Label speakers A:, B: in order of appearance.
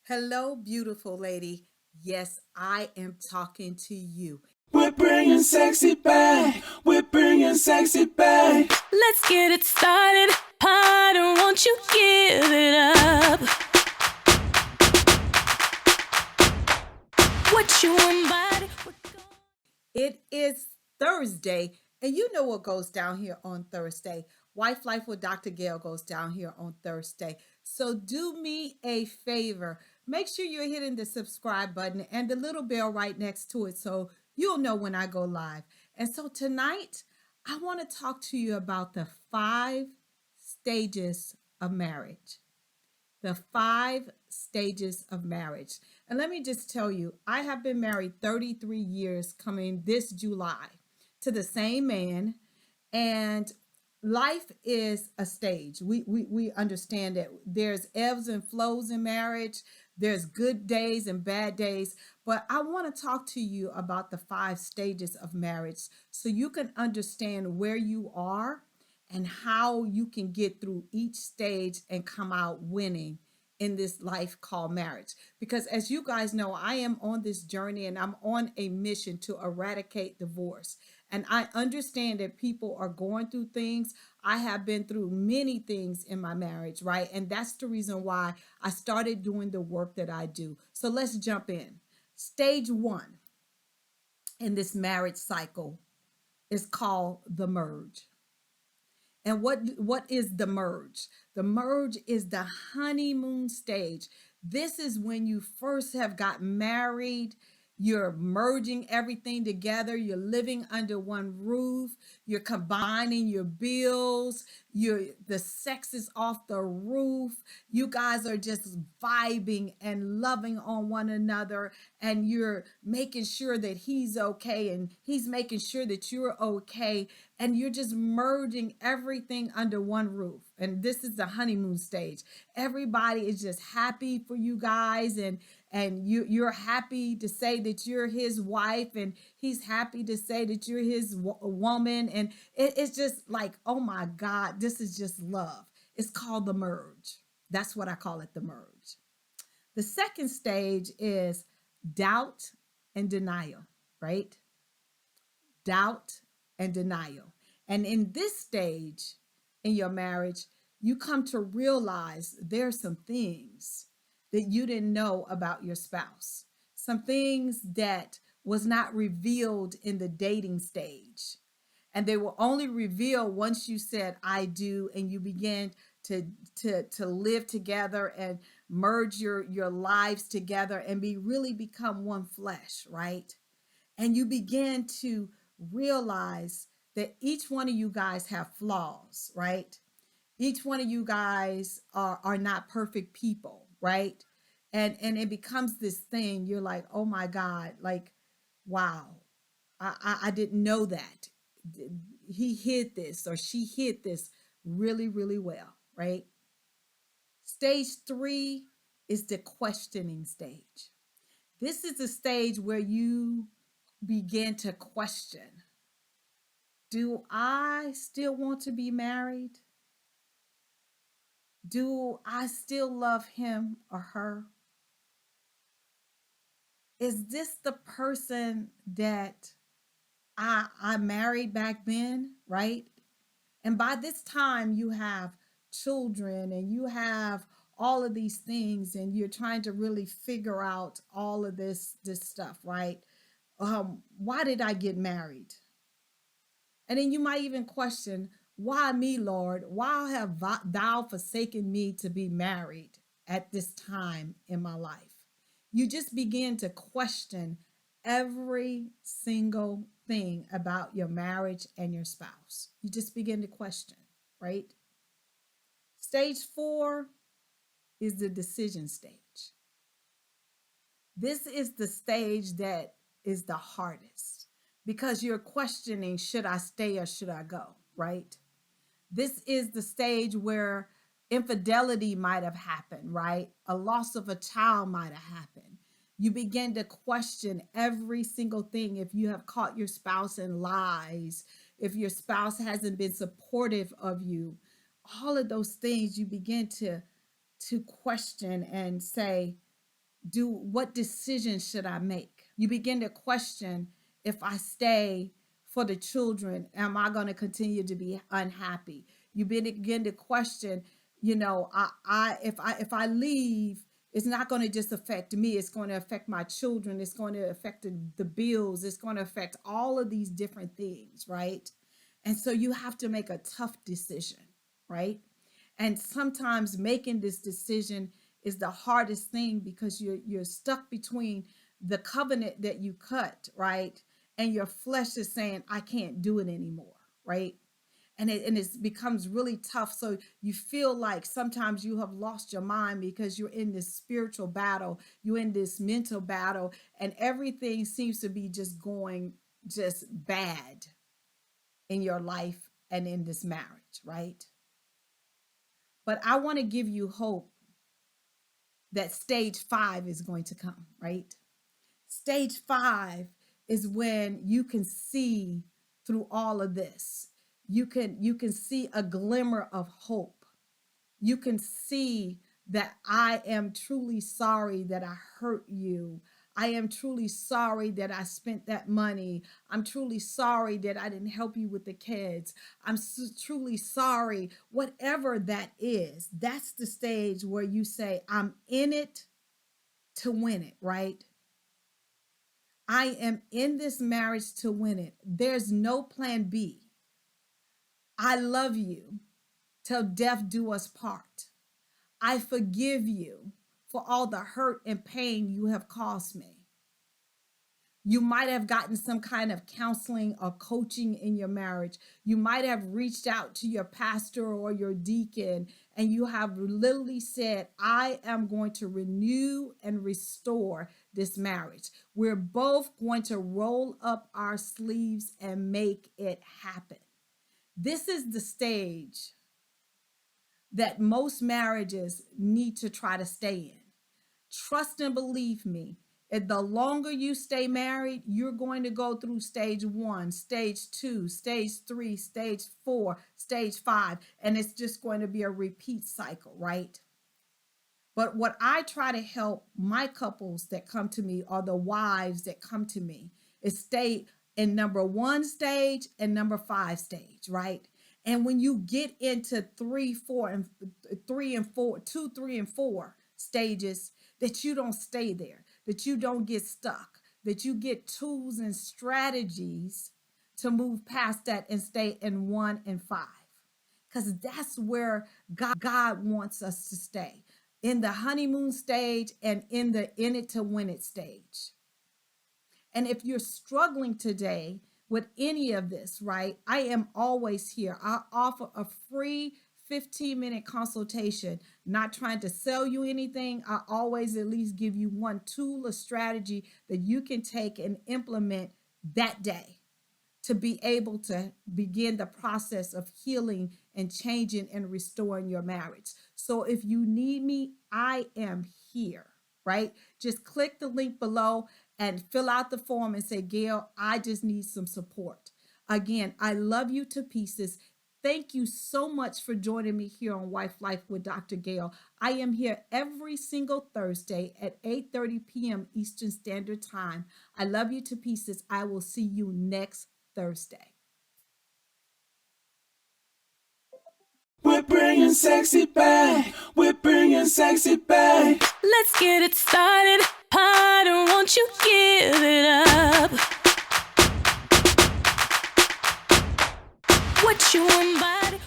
A: Hello, beautiful lady. Yes, I am talking to you.
B: We're bringing sexy back. We're bringing sexy back.
C: Let's get it started. Harder, won't you give it up? What you embody.
A: It is Thursday, and you know what goes down here on Thursday. Wife Life with Dr. Gail goes down here on Thursday. So do me a favor. Make sure you're hitting the subscribe button and the little bell right next to it so you'll know when I go live. And so tonight, I want to talk to you about the 5 stages of marriage. The 5 stages of marriage. And let me just tell you, I have been married 33 years coming this July to the same man. And life is a stage. We understand that there's ebbs and flows in marriage. There's good days and bad days. But I want to talk to you about the 5 stages of marriage so you can understand where you are and how you can get through each stage and come out winning in this life called marriage. Because as you guys know, I am on this journey and I'm on a mission to eradicate divorce. And I understand that people are going through things. I have been through many things in my marriage, right? And that's the reason why I started doing the work that I do. So let's jump in. Stage 1 in this marriage cycle is called the merge. And what is the merge? The merge is the honeymoon stage. This is when you first have got married. You're merging everything together. You're living under one roof. You're combining your bills. The sex is off the roof. You guys are just vibing and loving on one another. And you're making sure that he's okay. And he's making sure that you're okay. And you're just merging everything under one roof. And this is the honeymoon stage. Everybody is just happy for you guys, and you're happy to say that you're his wife, and he's happy to say that you're his woman. And it's just like, oh my God, this is just love. It's called the merge. That's what I call it, the merge. The second stage is doubt and denial, right? Doubt and denial. And in this stage in your marriage, you come to realize there's some things that you didn't know about your spouse, some things that was not revealed in the dating stage. And they will only reveal once you said I do, and you began to live together and merge your lives together and really become one flesh, right? And you begin to realize that each one of you guys have flaws, right? Each one of you guys are not perfect people, right? And it becomes this thing. You're like, oh my God, like, wow, I didn't know that. He hid this or she hid this really, really well, right? Stage 3 is the questioning stage. This is the stage where you begin to question, do I still want to be married? Do I still love him or her? Is this the person that I married back then, right? And by this time you have children and you have all of these things, and you're trying to really figure out all of this stuff, right? Why did I get married? And then you might even question, why me, Lord? Why have thou forsaken me to be married at this time in my life? You just begin to question every single thing about your marriage and your spouse. You just begin to question, right? Stage 4 is the decision stage. This is the stage that is the hardest because you're questioning, should I stay or should I go, right? This is the stage where infidelity might have happened, right? A loss of a child might have happened. You begin to question every single thing. If you have caught your spouse in lies, if your spouse hasn't been supportive of you, all of those things you begin to question and say, what decision should I make? You begin to question, if I stay for the children, am I going to continue to be unhappy? You begin to question, if I leave, it's not going to just affect me. It's going to affect my children. It's going to affect the bills. It's going to affect all of these different things, right? And so you have to make a tough decision, right? And sometimes making this decision is the hardest thing, because you're stuck between the covenant that you cut, right? And your flesh is saying, I can't do it anymore, right? And it becomes really tough. So you feel like sometimes you have lost your mind, because you're in this spiritual battle, you're in this mental battle, and everything seems to be just going just bad in your life and in this marriage, right? But I want to give you hope that stage 5 is going to come, right? Stage 5 is when you can see through all of this. You can see a glimmer of hope. You can see that I am truly sorry that I hurt you. I am truly sorry that I spent that money. I'm truly sorry that I didn't help you with the kids. I'm truly sorry. Whatever that is, that's the stage where you say, I'm in it to win it, right? I am in this marriage to win it. There's no plan B. I love you till death do us part. I forgive you for all the hurt and pain you have caused me. You might have gotten some kind of counseling or coaching in your marriage. You might have reached out to your pastor or your deacon, and you have literally said, I am going to renew and restore this marriage. We're both going to roll up our sleeves and make it happen. This is the stage that most marriages need to try to stay in. Trust and believe me, if the longer you stay married, you're going to go through stage 1, stage 2, stage 3, stage 4, stage 5, and it's just going to be a repeat cycle, right? But what I try to help my couples that come to me, or the wives that come to me, is stay in number 1 stage and number 5 stage, right? And when you get into 3, 4, and 2, 3, and 4 stages, that you don't stay there, that you don't get stuck, that you get tools and strategies to move past that and stay in 1 and 5. Because that's where God wants us to stay, in the honeymoon stage and in the in it to win it stage. And if you're struggling today with any of this, right, I am always here. I offer a free 15-minute consultation, not trying to sell you anything. I always at least give you one tool or strategy that you can take and implement that day to be able to begin the process of healing and changing and restoring your marriage. So if you need me, I am here, right? Just click the link below and fill out the form and say, Gail, I just need some support. Again, I love you to pieces. Thank you so much for joining me here on Wife Life with Dr. Gail. I am here every single Thursday at 8:30 p.m. Eastern Standard Time. I love you to pieces. I will see you next Thursday.
B: We're bringing sexy back. We're bringing sexy back.
C: Let's get it started. Harder, won't you give it up? What you embody.